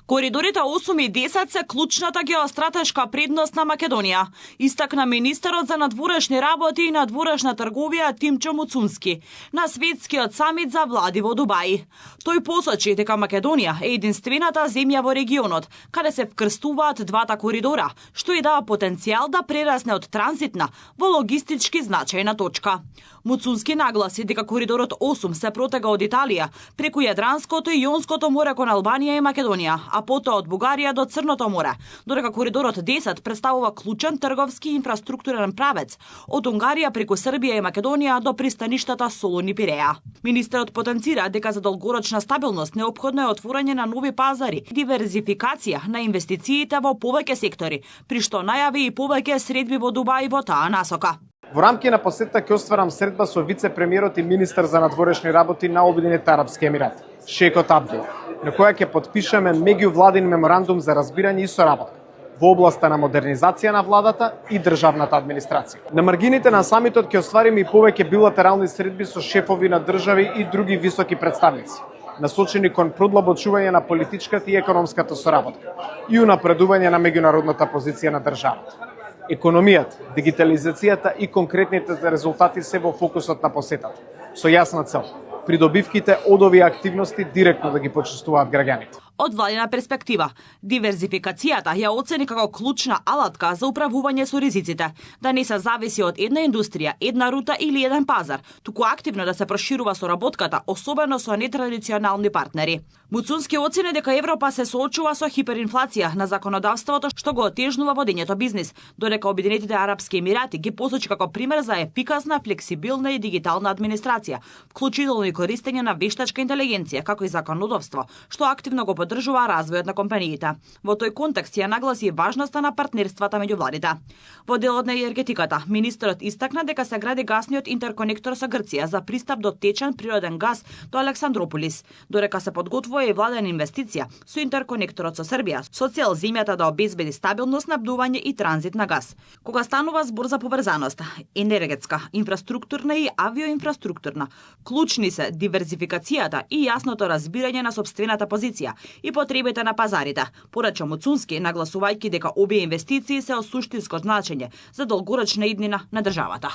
Коридорите 8 и 10 се клучната геостратешка предност на Македонија, истакна министерот за надворешни работи и надворешна трговија Тимчо Муцунски на светскиот самит за влади во Дубај. Тој посочи дека Македонија е единствената земја во регионот каде се вкрстуваат двата коридора, што и дава потенцијал да прерасне од транзитна во логистички значајна точка. Муцунски нагласи дека коридорот 8 се протега од Италија преку Јадранското и Јонското море кон Албанија и Македонија, а потоа од Бугарија до Црното море, додека коридорот 10 представува клучен трговски и инфраструктурен правец од Унгарија преку Србија и Македонија до пристаништата Солун и Пиреја. Министерот потенцира дека за долгорочна стабилност неопходно е отворање на нови пазари, диверзификација на инвестициите во повеќе сектори, при што најави и повеќе средби во Дубај во таа насока. Во рамки на посета ќе остварам средба со вице-премиерот и министер за надворешни работи на Обединетите арапски емирати, Шејкот Абдул, на која ќе подпишеме меѓувладин меморандум за разбирање и соработка во областа на модернизација на владата и државната администрација. На маргините на самитот ќе оствариме и повеќе билатерални средби со шефови на држави и други високи представници, насочени кон продлабочување на политичката и економската соработка и унапредување на меѓународната позиција на државата. Економијата, дигитализацијата и конкретните резултати се во фокусот на посетата, со јасна цел придобивките од овие активности директно да ги почувствуваат граѓаните. Од владина перспектива, диверзификацијата ја оцени како клучна алатка за управување со ризиците, да не се зависи од една индустрија, една рута или еден пазар, туку активно да се проширува соработката, особено со нетрадиционални партнери. Муцунски оцени дека Европа се соочува со хиперинфлација на законодавството што го отежнува водењето бизнис, додека Обединетите арапски емирати ги посочи како пример за ефикасна, флексибилна и дигитална администрација, вклучително и користење на вештачка интелигенција, како и законодавство, што активно го поддржува развојот на компаниите. Во тој контекст ја нагласи важноста на партнерствата меѓу владите. Во делот на енергетиката, министерот истакна дека се гради гасниот интерконектор со Грција за пристап до течен природен газ до Александрополис, додека се подготвува и владена инвестиција со интерконекторот со Србија, со цел земјата да обезбеди стабилно снабдување и транзит на газ. Кога станува збор за поврзаност, енергетска, инфраструктурна и авиоинфраструктурна, клучни се диверзификацијата и јасното разбирање на сопствената позиција и потребите на пазарите, порача Муцунски, нагласувајќи дека овие инвестиции се од суштинско значење за долгорочна иднина на државата.